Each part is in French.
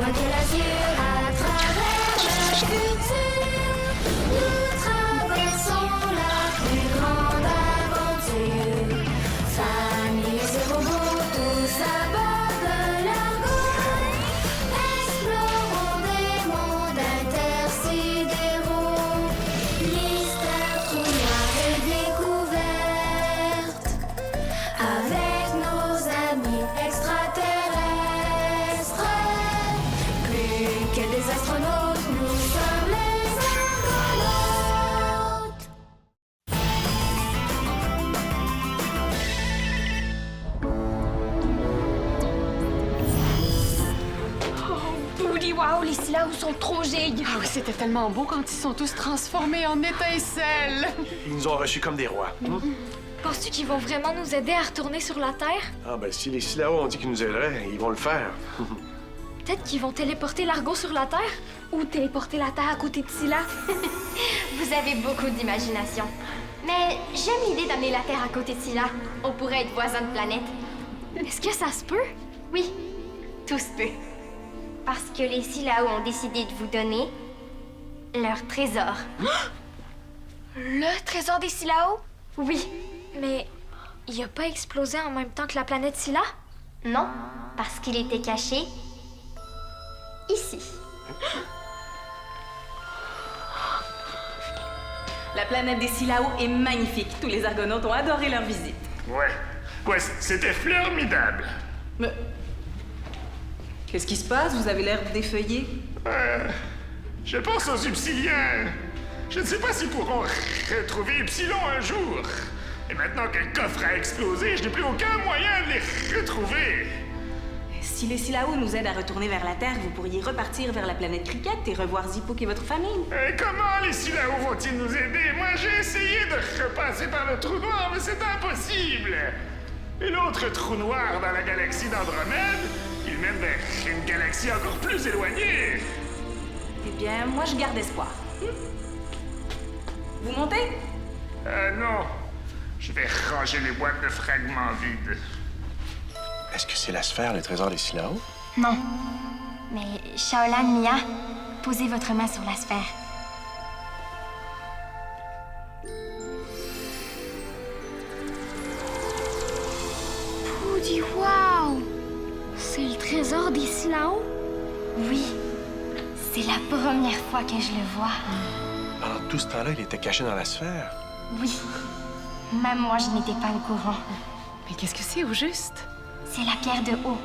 loin que l'azur, à travers le futur, nous traversons la plus grande aventure. Famille et ses robots, tous à bord de l'argot, explorons des mondes intersidéraux, mystères, trous noirs et découvertes, avec nos amis extraterrestres. Plus que des astronautes, nous sommes les argonautes. Booty wow, les Silaos sont trop gigues! Ah oui, c'était tellement beau quand ils sont tous transformés en étincelles. Ils nous ont reçus comme des rois. Penses-tu qu'ils vont vraiment nous aider à retourner sur la Terre? Ah ben, si les Silao ont dit qu'ils nous aideraient, ils vont le faire. Peut-être qu'ils vont téléporter l'argot sur la Terre? Ou téléporter la Terre à côté de Scylla? Vous avez beaucoup d'imagination. Mais j'aime l'idée d'amener la Terre à côté de Scylla. On pourrait être voisins de planète. Est-ce que ça se peut? Oui, tout se peut. Parce que les Silao ont décidé de vous donner leur trésor. Le trésor des Silao? Oui, Mais il a pas explosé en même temps que la planète Scylla? non, parce qu'il était caché ici. La planète des Silao est magnifique. Tous les Argonautes ont adoré leur visite. Ouais, c'était formidable. Mais... Qu'est-ce qui se passe? Vous avez l'air défeuillé. Je pense aux Upsiliens. Je ne sais pas s'ils pourront retrouver Upsilon un jour. Et maintenant que le coffre a explosé, je n'ai plus aucun moyen de les retrouver. Si les Silao nous aident à retourner vers la Terre, vous pourriez repartir vers la planète Cricket et revoir Zippoc et votre famille. Comment les Silao vont-ils nous aider? Moi, j'ai essayé de repasser par le trou noir, mais c'est impossible. Et l'autre trou noir dans la galaxie d'Andromède, il mène vers une galaxie encore plus éloignée. Eh bien, moi, je garde espoir. Vous montez? Non. Je vais ranger les boîtes de fragments vides. Est-ce que c'est la sphère, le trésor des Silao? Non. Mais Shaolan, Mia, posez votre main sur la sphère. Booty wow! C'est le trésor des Silao? Oui, c'est la première fois que je le vois. Pendant tout ce temps-là, il était caché dans la sphère. Oui, même moi, je n'étais pas au courant. Mais qu'est-ce que c'est au juste? C'est la pierre de haut.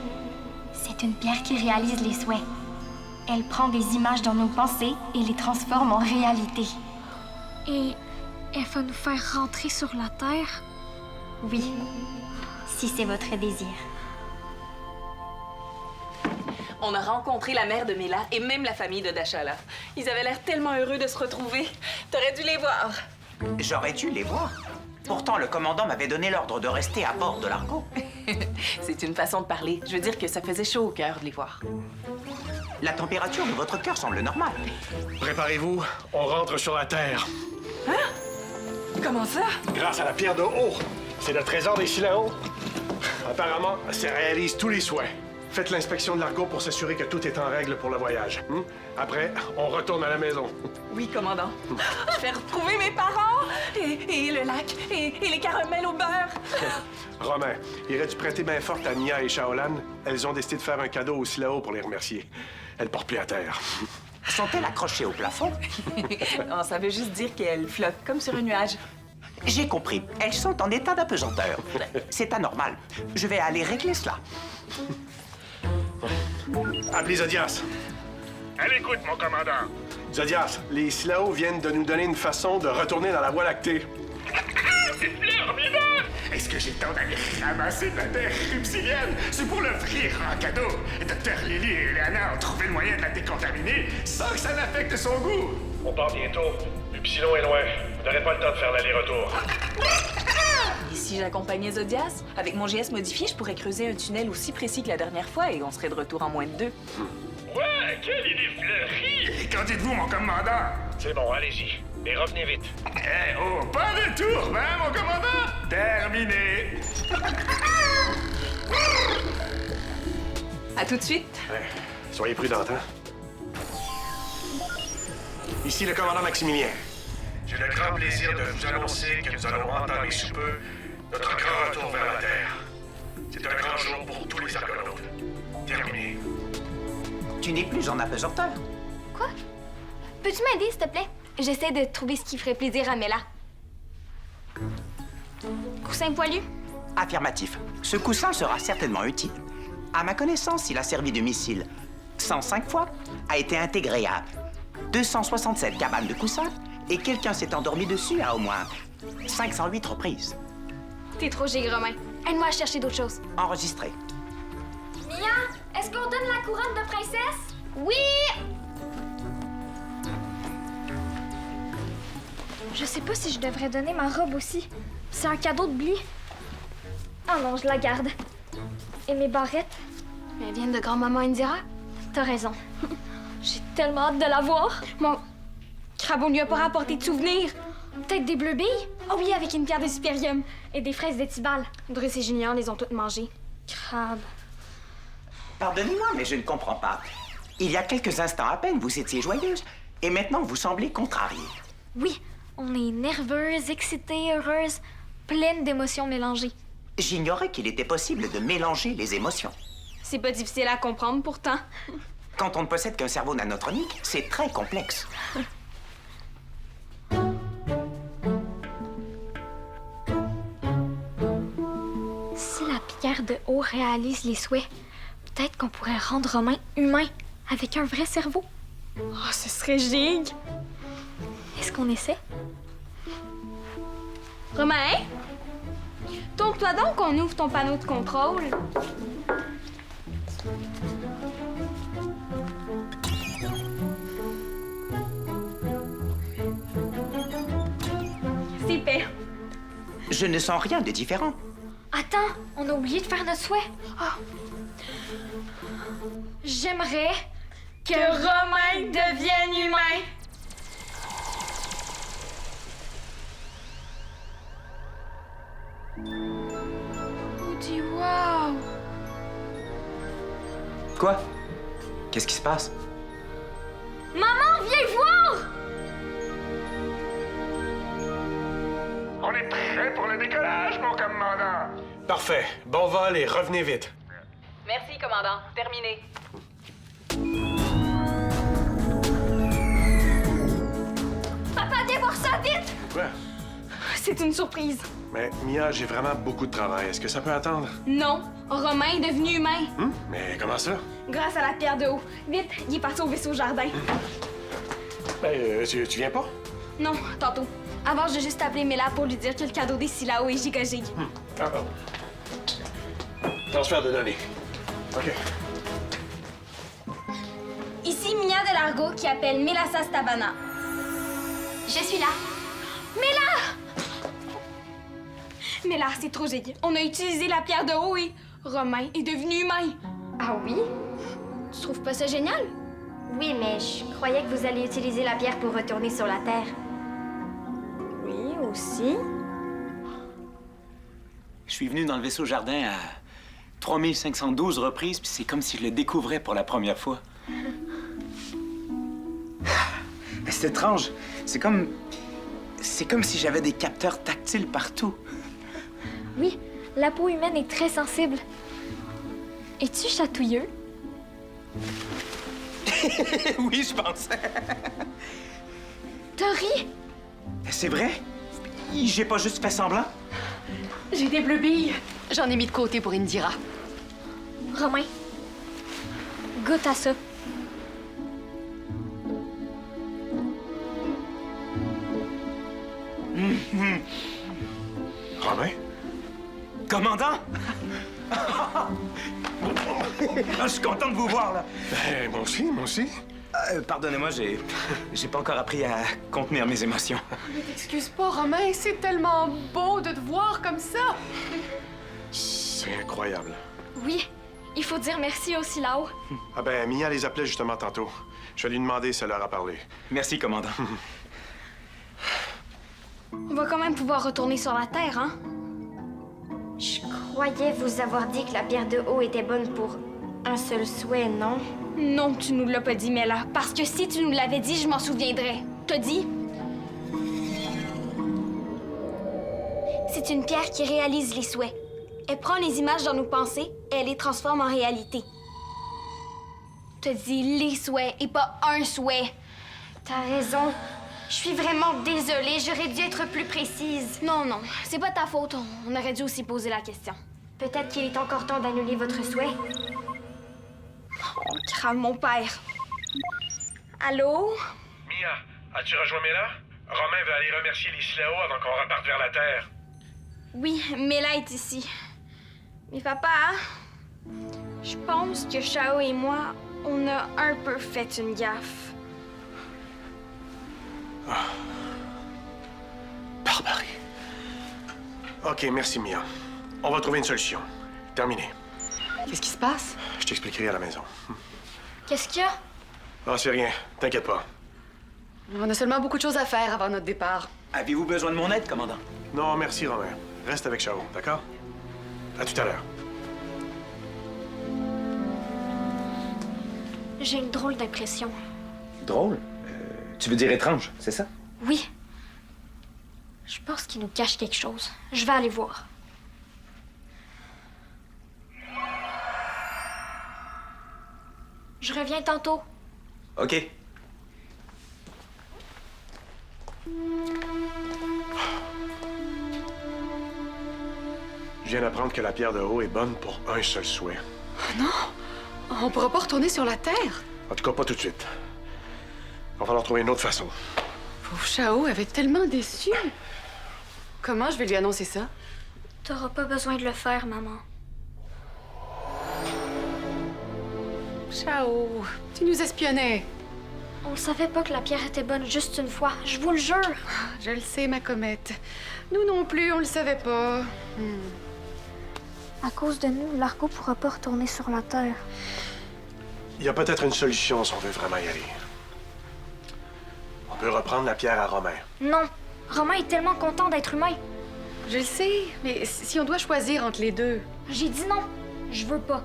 C'est une pierre qui réalise les souhaits. Elle prend des images dans nos pensées et les transforme en réalité. Et elle va nous faire rentrer sur la Terre? Oui, si c'est votre désir. On a rencontré la mère de Mela et même la famille de Dashala. Ils avaient l'air tellement heureux de se retrouver. T'aurais dû les voir. J'aurais dû les voir. Pourtant, le commandant m'avait donné l'ordre de rester à bord de l'Argo. C'est une façon de parler. Je veux dire que ça faisait chaud au cœur de les voir. La température de votre cœur semble normale. Préparez-vous, on rentre sur la Terre. Comment ça? Grâce à la pierre de haut. C'est le trésor des Silao. Apparemment, ça réalise tous les souhaits. Faites l'inspection de l'Argo pour s'assurer que tout est en règle pour le voyage. Après, on retourne à la maison. Oui, commandant. Je vais retrouver mes parents et le lac et les caramels au beurre. Romain, irais-tu prêter main forte à Mia et Shaolan? Elles ont décidé de faire un cadeau aux Silao pour les remercier. Elles portent plus à terre. Sont-elles accrochées au plafond? Non, ça veut juste dire qu'elles flottent comme sur un nuage. J'ai compris. Elles sont en état d'apesanteur. C'est anormal. Je vais aller régler cela. Appelez Zodias. À l'écoute, mon commandant. Zodias, les Silao viennent de nous donner une façon de retourner dans la Voie lactée. C'est formidable! Est-ce que j'ai le temps d'aller ramasser de la terre upsilienne? C'est pour l'offrir en cadeau. Docteur Lily et Léana ont trouvé le moyen de la décontaminer sans que ça n'affecte son goût. On part bientôt. Upsilon est loin. Vous n'aurez pas le temps de faire l'aller-retour. Et si j'accompagnais Zodias, avec mon GS modifié, je pourrais creuser un tunnel aussi précis que la dernière fois et on serait de retour en moins de 2. Ouais, quelle idée fleurie! Et qu'en dites-vous, mon commandant? C'est bon, allez-y. Et revenez vite. Eh oh, pas de tour, hein, mon commandant? Terminé! À tout de suite. Soyez prudente, hein? Ici le commandant Maximilien. J'ai le grand plaisir de vous annoncer que nous allons entamer sous peu notre grand retour vers la Terre. C'est un grand jour pour tous les Argonautes. Terminé. Tu n'es plus en apesanteur. Quoi? Peux-tu m'aider, s'il te plaît? J'essaie de trouver ce qui ferait plaisir à Mela. Coussin poilu? Affirmatif. Ce coussin sera certainement utile. À ma connaissance, il a servi de missile 105 fois, a été intégré à 267 cabanes de coussins et quelqu'un s'est endormi dessus à au moins 508 reprises. T'es trop gay, Romain. Aide-moi à chercher d'autres choses. Enregistré. Mia, est-ce qu'on donne la couronne de princesse? Oui! Je sais pas si je devrais donner ma robe aussi. C'est un cadeau de Bly. Ah non, je la garde. Et mes barrettes? Mais elles viennent de grand-maman Indira? T'as raison. J'ai tellement hâte de la voir. Mon crabe, on lui a pas rapporté de souvenirs. Peut-être des bleues billes? Oh oui, avec une pierre de supérium. Et des fraises d'étibal. Drus et Junior les ont toutes mangées. Crabe. Pardonnez-moi, mais je ne comprends pas. Il y a quelques instants à peine, vous étiez joyeuse, et maintenant vous semblez contrariée. Oui, on est nerveuse, excitée, heureuse, pleine d'émotions mélangées. J'ignorais qu'il était possible de mélanger les émotions. C'est pas difficile à comprendre pourtant. Quand on ne possède qu'un cerveau nanotronique, c'est très complexe. Si la pierre de haut réalise les souhaits, peut-être qu'on pourrait rendre Romain humain avec un vrai cerveau. Oh, ce serait gigue. Est-ce qu'on essaie? Romain? Tourne-toi donc qu'on ouvre ton panneau de contrôle. C'est fait. Je ne sens rien de différent. Attends, on a oublié de faire notre souhait. J'aimerais Que Romain devienne humain. Woody, wow! Quoi? Qu'est-ce qui se passe? Maman, viens voir! On est prêt pour le décollage, mon commandant. Parfait. Bon vol et revenez vite. Merci, commandant. Terminé. Papa, viens voir ça vite! Quoi? C'est une surprise. Mais Mia, j'ai vraiment beaucoup de travail. Est-ce que ça peut attendre? Non, Romain est devenu humain. Mais comment ça? Grâce à la pierre de haut. Vite, il est parti au vaisseau jardin. Ben, tu viens pas? Non, tantôt. Avant, j'ai juste appelé Mela pour lui dire que le cadeau des Silao est giga-gig. Ah bon. Transfert de données. OK. Ici Mia de Largo qui appelle Melassa Stabana. Je suis là. Mela, c'est trop giga. On a utilisé la pierre de haut et Romain est devenu humain. Ah oui? Tu trouves pas ça génial? Oui, mais je croyais que vous alliez utiliser la pierre pour retourner sur la Terre. Oui, aussi. Je suis venu dans le vaisseau jardin à 3512 reprises, puis c'est comme si je le découvrais pour la première fois. C'est étrange. C'est comme si j'avais des capteurs tactiles partout. Oui, la peau humaine est très sensible. Es-tu chatouilleux? Oui, je pense. T'as ri? C'est vrai? J'ai pas juste fait semblant? J'ai des bleues billes. J'en ai mis de côté pour Indira. Romain, goûte à ça. Romain? Commandant? Je suis content de vous voir, là. Ben, moi aussi, moi aussi. Pardonnez-moi, j'ai pas encore appris à contenir mes émotions. Ne t'excuse pas, Romain. C'est tellement beau de te voir comme ça. C'est incroyable. Oui, il faut dire merci au Silao. Ah ben, Mia les appelait justement tantôt. Je vais lui demander si elle leur a parlé. Merci, commandant. On va quand même pouvoir retourner sur la Terre, hein? Je croyais vous avoir dit que la pierre de haut était bonne pour un seul souhait, non? Non, tu nous l'as pas dit, Mela. Parce que si tu nous l'avais dit, je m'en souviendrais. T'as dit? C'est une pierre qui réalise les souhaits. Elle prend les images dans nos pensées et elle les transforme en réalité. T'as dit les souhaits et pas un souhait. T'as raison. Je suis vraiment désolée, j'aurais dû être plus précise. Non, non, c'est pas ta faute. On aurait dû aussi poser la question. Peut-être qu'il est encore temps d'annuler votre souhait. Oh, crame mon père. Allô? Mia, as-tu rejoint Mela? Romain veut aller remercier les Silao avant qu'on reparte vers la Terre. Oui, Mela est ici. Mais papa, je pense que Chao et moi, on a un peu fait une gaffe. Barbarie. OK, merci, Mia. On va trouver une solution. Terminé. Qu'est-ce qui se passe? Je t'expliquerai à la maison. Qu'est-ce qu'il y a? Ah, c'est rien. T'inquiète pas. On a seulement beaucoup de choses à faire avant notre départ. Avez-vous besoin de mon aide, commandant? Non, merci, Romain. Reste avec Chao, d'accord? À tout à l'heure. J'ai une drôle d'impression. Drôle? Tu veux dire étrange, c'est ça? Oui. Je pense qu'il nous cache quelque chose. Je vais aller voir. Je reviens tantôt. OK. Je viens d'apprendre que la pierre de haut est bonne pour un seul souhait. On pourra pas retourner sur la Terre. En tout cas, pas tout de suite. Il va falloir trouver une autre façon. Pauvre Chao avait tellement déçu. Comment je vais lui annoncer ça? T'auras pas besoin de le faire, maman. Chao, tu nous espionnais. On savait pas que la pierre était bonne juste une fois. Je vous le jure. Je le sais, ma comète. Nous non plus, on le savait pas. À cause de nous, l'Argo pourra pas retourner sur la Terre. Il y a peut-être une solution si on veut vraiment y aller. On peut reprendre la pierre à Romain. Non. Romain est tellement content d'être humain. Je le sais, mais si on doit choisir entre les deux... J'ai dit non. Je veux pas.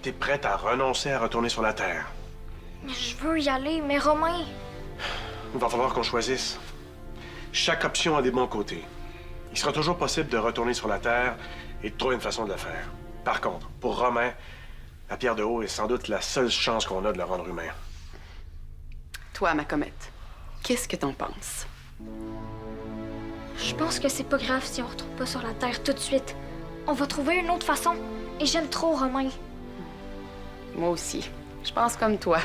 T'es prête à renoncer à retourner sur la Terre? Je veux y aller, mais Romain... Il va falloir qu'on choisisse. Chaque option a des bons côtés. Il sera toujours possible de retourner sur la Terre et de trouver une façon de le faire. Par contre, pour Romain, la pierre de haut est sans doute la seule chance qu'on a de le rendre humain. Toi, ma comète, qu'est-ce que t'en penses? Je pense que c'est pas grave si on retourne pas sur la Terre tout de suite. On va trouver une autre façon. Et j'aime trop Romain. Moi aussi. Je pense comme toi.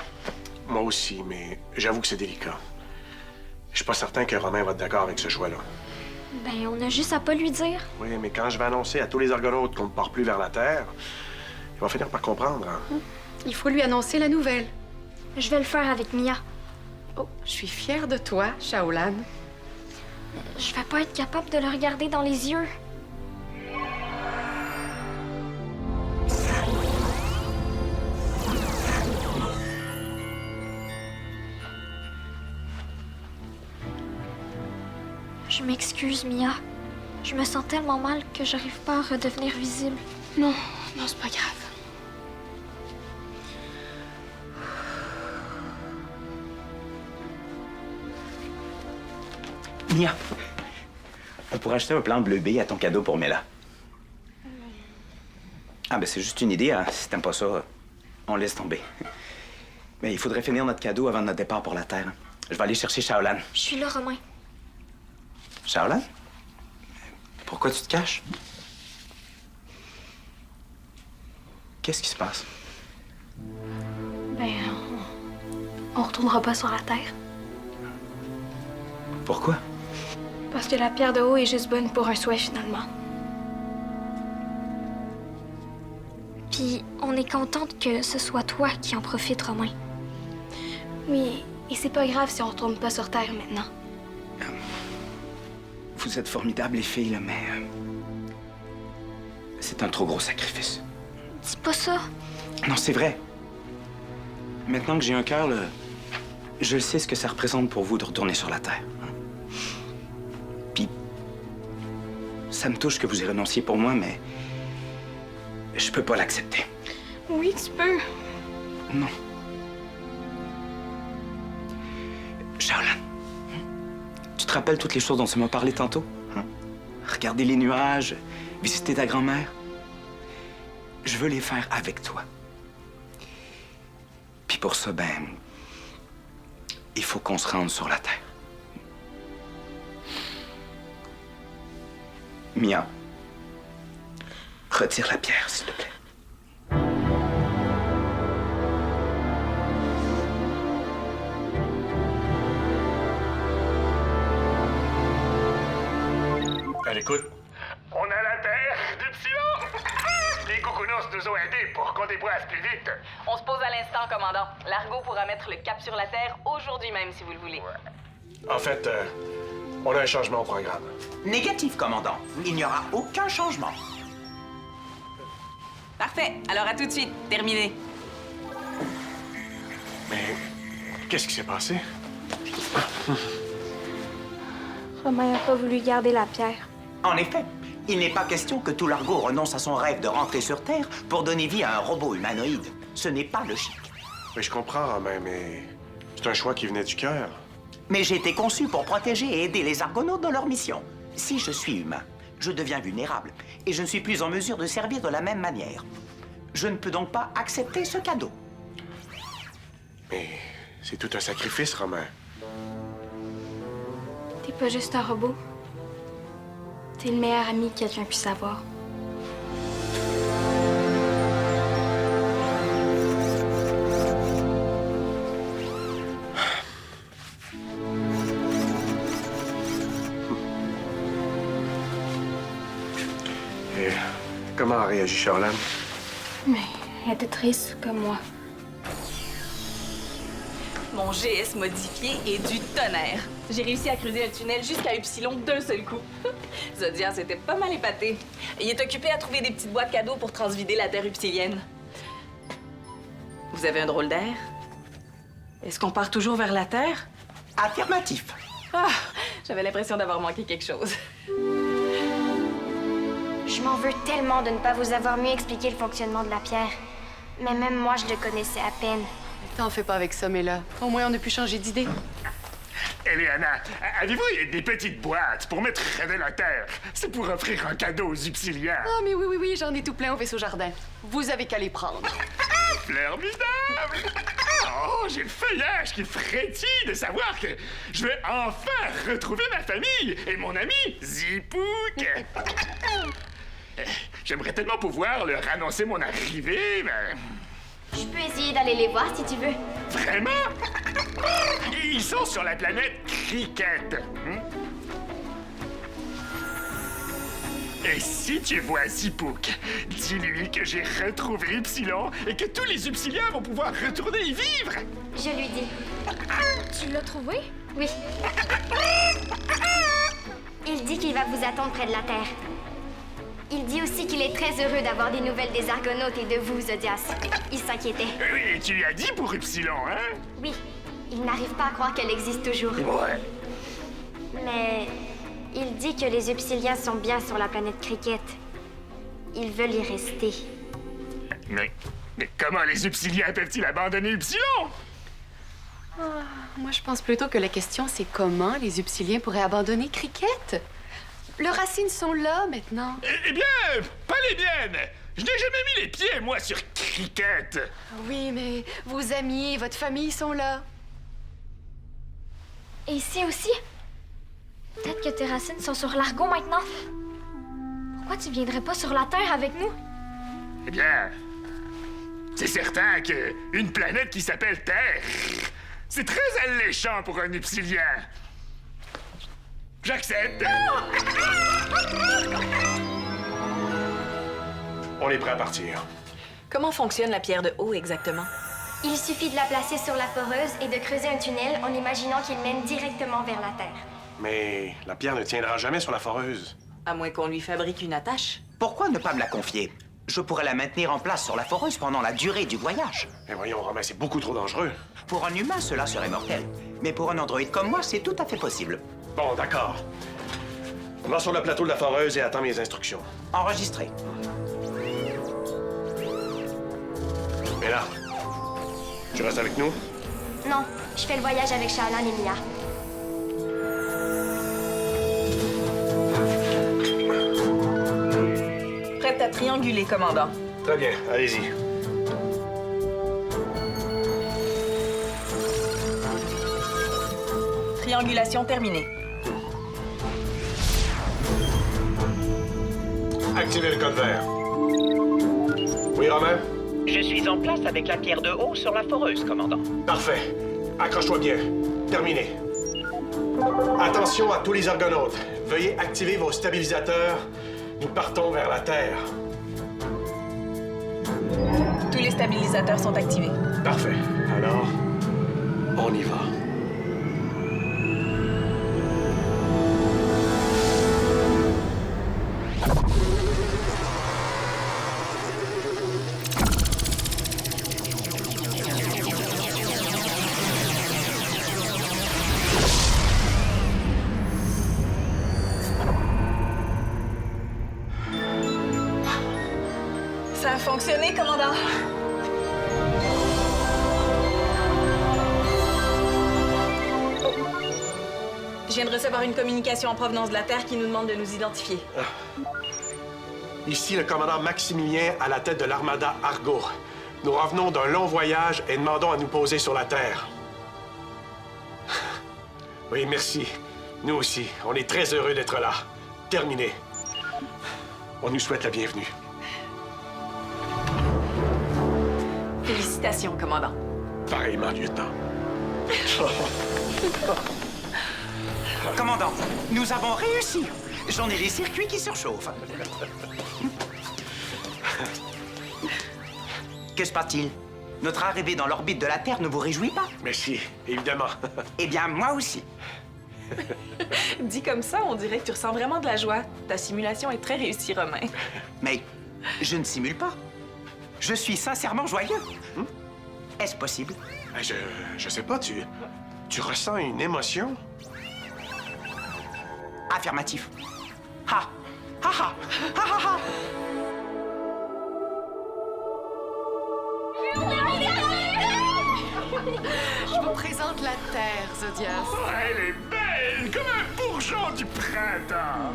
Moi aussi, mais j'avoue que c'est délicat. Je suis pas certain que Romain va être d'accord avec ce choix-là. Ben, on a juste à pas lui dire. Oui, mais quand je vais annoncer à tous les Argonautes qu'on ne part plus vers la Terre, il va finir par comprendre. Hein? Il faut lui annoncer la nouvelle. Je vais le faire avec Mia. Oh, je suis fière de toi, Shaolan. Je vais pas être capable de le regarder dans les yeux. Je m'excuse, Mia. Je me sens tellement mal que j'arrive pas à redevenir visible. Non, c'est pas grave. Mia, on pourrait acheter un plan bleu B à ton cadeau pour Mela. Ah, ben c'est juste une idée, hein. Si t'aimes pas ça, on laisse tomber. Mais il faudrait finir notre cadeau avant notre départ pour la Terre. Je vais aller chercher Shaolan. Je suis là, Romain. Shaolan? Pourquoi tu te caches? Qu'est-ce qui se passe? Ben, on retournera pas sur la Terre. Pourquoi? Parce que la pierre de haut est juste bonne pour un souhait, finalement. Puis, on est contente que ce soit toi qui en profites, Romain. Oui, et c'est pas grave si on retourne pas sur Terre maintenant. Vous êtes formidables, les filles, là, mais... c'est un trop gros sacrifice. Dis pas ça. Non, c'est vrai. Maintenant que j'ai un cœur, là, je sais ce que ça représente pour vous de retourner sur la Terre. Hein. Puis, ça me touche que vous y renonciez pour moi, mais... Je peux pas l'accepter. Oui, tu peux. Non. Shaolan, tu te rappelles toutes les choses dont tu m'as parlé tantôt? Hein? Regarder les nuages, visiter ta grand-mère. Je veux les faire avec toi. Puis pour ça, ben, il faut qu'on se rende sur la Terre. Mia, retire la pierre, s'il te plaît. Elle écoute. On a la terre d'Upsilon! Les Coucounous nous ont aidés pour qu'on déboise plus vite. On se pose à l'instant, commandant. L'argot pourra mettre le cap sur la Terre aujourd'hui même, si vous le voulez. En fait, on a un changement au programme. Négatif, commandant. Il n'y aura aucun changement. Parfait. Alors à tout de suite. Terminé. Mais qu'est-ce qui s'est passé? Romain n'a pas voulu garder la pierre. En effet, il n'est pas question que tout l'argot renonce à son rêve de rentrer sur Terre pour donner vie à un robot humanoïde. Ce n'est pas logique. Mais je comprends, Romain, mais c'est un choix qui venait du cœur. Mais j'ai été conçu pour protéger et aider les Argonautes dans leur mission. Si je suis humain, je deviens vulnérable et je ne suis plus en mesure de servir de la même manière. Je ne peux donc pas accepter ce cadeau. Mais c'est tout un sacrifice, Romain. T'es pas juste un robot. T'es le meilleur ami que quelqu'un puisse avoir. Et comment a réagi Shaolan? Mais elle était triste comme moi. Mon GS modifié est du tonnerre. J'ai réussi à creuser un tunnel jusqu'à Upsilon d'un seul coup. Zodiac s'était pas mal épaté. Il est occupé à trouver des petites boîtes cadeaux pour transvider la Terre upsilienne. Vous avez un drôle d'air? Est-ce qu'on part toujours vers la Terre? Affirmatif. Ah, j'avais l'impression d'avoir manqué quelque chose. Je m'en veux tellement de ne pas vous avoir mieux expliqué le fonctionnement de la pierre. Mais même moi, je le connaissais à peine. T'en fais pas avec ça, mais là, au moins on a pu changer d'idée. Eliana, avez-vous des petites boîtes pour mettre de la terre? C'est pour offrir un cadeau aux Upsiliens. Ah, mais oui, j'en ai tout plein au vaisseau jardin. Vous avez qu'à les prendre. Formidable! Oh, j'ai le feuillage qui frétille de savoir que je vais enfin retrouver ma famille et mon ami Zipouk. J'aimerais tellement pouvoir leur annoncer mon arrivée, mais... Je peux essayer d'aller les voir si tu veux. Vraiment? Ils sont sur la planète Cricket. Et si tu vois Zipouk, dis-lui que j'ai retrouvé Upsilon et que tous les Upsiliens vont pouvoir retourner y vivre. Je lui dis. Tu l'as trouvé? Oui. Il dit qu'il va vous attendre près de la Terre. Il dit aussi qu'il est très heureux d'avoir des nouvelles des Argonautes et de vous, Zodias. Il s'inquiétait. Oui, tu lui as dit pour Upsilon, hein? Oui. Il n'arrive pas à croire qu'elle existe toujours. Ouais. Mais il dit que les Upsiliens sont bien sur la planète Cricket. Ils veulent y rester. Mais comment les Upsiliens peuvent-ils abandonner Upsilon? Moi, je pense plutôt que la question, c'est comment les Upsiliens pourraient abandonner Cricket? Leurs racines sont là, maintenant. Eh bien, pas les miennes! Je n'ai jamais mis les pieds, moi, sur Cricket! Oui, mais vos amis et votre famille sont là. Et ici aussi? Peut-être que tes racines sont sur l'argot maintenant. Pourquoi tu viendrais pas sur la Terre avec nous? Eh bien, c'est certain que une planète qui s'appelle Terre, c'est très alléchant pour un Upsilien. J'accepte! On est prêt à partir. Comment fonctionne la pierre de haut exactement? Il suffit de la placer sur la foreuse et de creuser un tunnel en imaginant qu'il mène directement vers la Terre. Mais la pierre ne tiendra jamais sur la foreuse. À moins qu'on lui fabrique une attache. Pourquoi ne pas me la confier? Je pourrais la maintenir en place sur la foreuse pendant la durée du voyage. Mais voyons, Romain, c'est beaucoup trop dangereux. Pour un humain, cela serait mortel. Mais pour un androïde comme moi, c'est tout à fait possible. Bon, d'accord. On va sur le plateau de la foreuse et attends mes instructions. Enregistré. Mais là, tu restes avec nous? Non, je fais le voyage avec Shaolan et Mia. Prête à trianguler, commandant. Très bien, allez-y. Triangulation terminée. Activez le code vert. Oui, Romain? Je suis en place avec la pierre de haut sur la foreuse, commandant. Parfait. Accroche-toi bien. Terminé. Attention à tous les argonautes. Veuillez activer vos stabilisateurs. Nous partons vers la Terre. Tous les stabilisateurs sont activés. Parfait. Alors, on y va. Ça a fonctionné, commandant. Je viens de recevoir une communication en provenance de la Terre qui nous demande de nous identifier. Ici le commandant Maximilien à la tête de l'armada Argo. Nous revenons d'un long voyage et demandons à nous poser sur la Terre. Oui, merci. Nous aussi. On est très heureux d'être là. Terminé. On nous souhaite la bienvenue. Félicitations, commandant. Pareillement, lieutenant. Commandant, nous avons réussi. J'en ai les circuits qui surchauffent. Que se passe-t-il? Notre arrivée dans l'orbite de la Terre ne vous réjouit pas? Merci, évidemment. Eh bien, moi aussi. Dit comme ça, on dirait que tu ressens vraiment de la joie. Ta simulation est très réussie, Romain. Mais je ne simule pas. Je suis sincèrement joyeux. Est-ce possible? Je sais pas, tu ressens une émotion? Affirmatif. Ha! Ha ha! Ha ha ha! Je vous présente la Terre, Zodias. Oh, elle est belle, comme un bourgeon du printemps.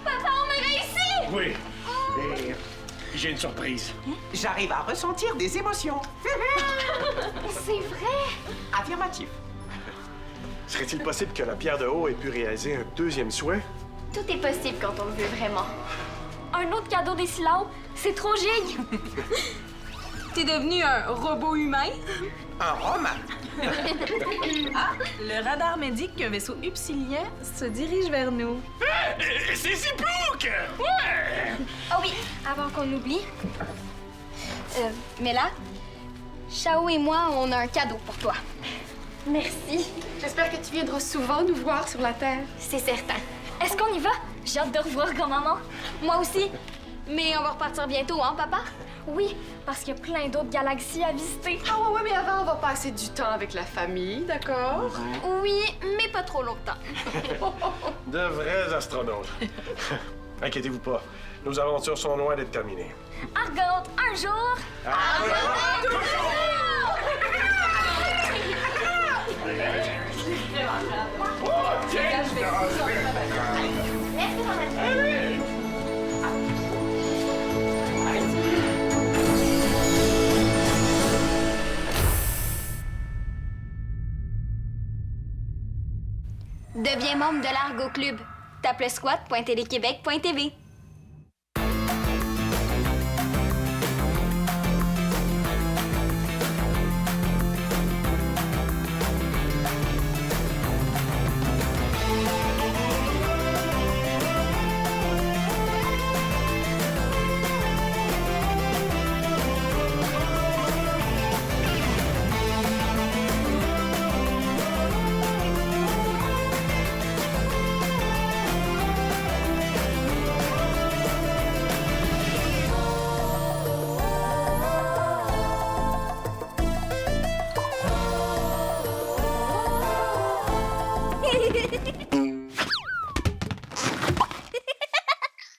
Papa, on me réussit! Oui. Et j'ai une surprise. J'arrive à ressentir des émotions. C'est vrai! Affirmatif. Serait-il possible que la pierre de haut ait pu réaliser un deuxième souhait? Tout est possible quand on le veut vraiment. Un autre cadeau des Silao? C'est trop gigue! T'es devenu un robot humain? Un roman. Ah, le radar m'indique qu'un vaisseau upsilien se dirige vers nous. C'est Zipouk! Ouais! Ah oui, avant qu'on oublie. Mais là, Shao et moi, on a un cadeau pour toi. Merci. J'espère que tu viendras souvent nous voir sur la Terre. C'est certain. Est-ce qu'on y va? J'ai hâte de revoir grand-maman. Moi aussi. Mais on va repartir bientôt, hein, papa? Oui, parce qu'il y a plein d'autres galaxies à visiter. Ah ouais, mais avant, on va passer du temps avec la famille, d'accord? Oui, mais pas trop longtemps. De vrais astronautes. Inquiétez-vous pas, nos aventures sont loin d'être terminées. Argonaute un jour! Argonaute toujours! Deviens membre de l'Argo Club. Tape le squat.téléquébec.tv.